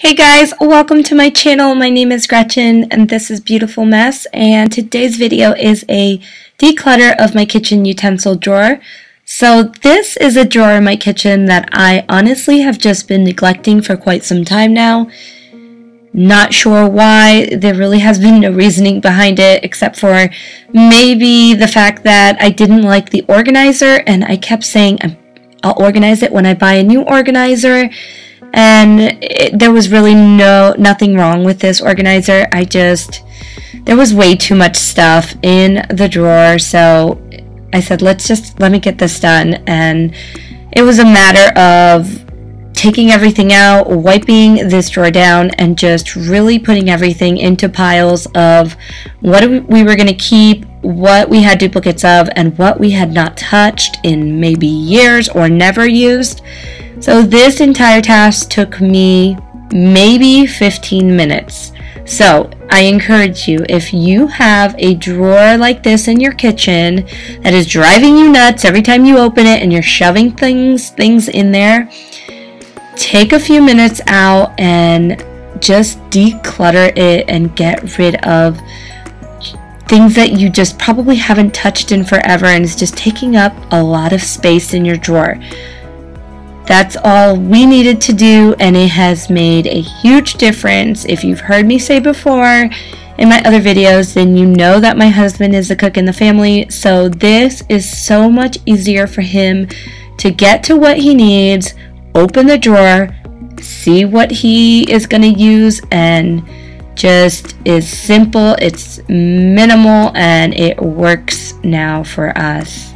Hey guys, welcome to my channel. My name is Gretchen and this is Beautiful Mess, and today's video is a declutter of my kitchen utensil drawer. So this is a drawer in my kitchen that I honestly have just been neglecting for quite some time now. Not sure why. There really has been no reasoning behind it except for maybe the fact that I didn't like the organizer and I kept saying I'll organize it when I buy a new organizer. And there was really nothing wrong with this organizer. There was way too much stuff in the drawer, so I said, let me get this done. And it was a matter of taking everything out, wiping this drawer down, and just really putting everything into piles of what we were going to keep, what we had duplicates of, and what we had not touched in maybe years or never used. So this entire task took me maybe 15 minutes. So I encourage you, if you have a drawer like this in your kitchen that is driving you nuts every time you open it and you're shoving things in there, take a few minutes out and just declutter it and get rid of things that you just probably haven't touched in forever and is just taking up a lot of space in your drawer. That's all we needed to do, and it has made a huge difference. If you've heard me say before in my other videos, then you know that my husband is the cook in the family, so this is so much easier for him to get to what he needs, open the drawer, see what he is going to use, and just is simple, it's minimal, and it works now for us.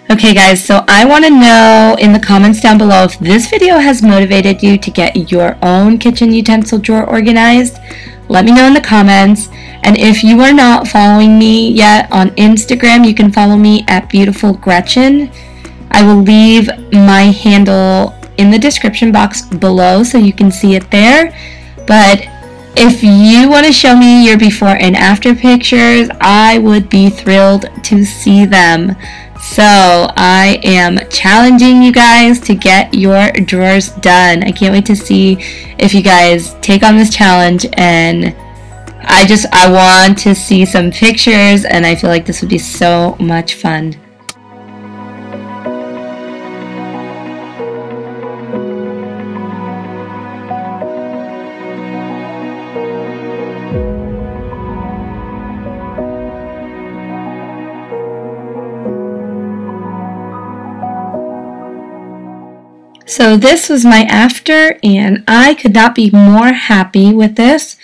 Okay guys, so I want to know in the comments down below if this video has motivated you to get your own kitchen utensil drawer organized. Let me know in the comments. And if you are not following me yet on Instagram, you can follow me at Beautiful Gretchen. I will leave my handle in the description box below so you can see it there. But if you want to show me your before and after pictures, I would be thrilled to see them. So I am challenging you guys to get your drawers done. I can't wait to see if you guys take on this challenge, and I want to see some pictures, and I feel like this would be so much fun. So this was my after, and I could not be more happy with this,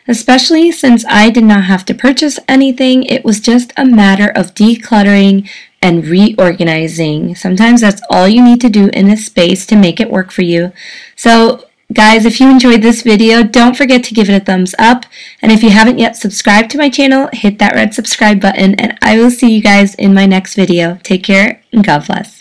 especially since I did not have to purchase anything. It was just a matter of decluttering and reorganizing. Sometimes that's all you need to do in a space to make it work for you. So guys, if you enjoyed this video, don't forget to give it a thumbs up. And if you haven't yet subscribed to my channel, hit that red subscribe button, and I will see you guys in my next video. Take care and God bless.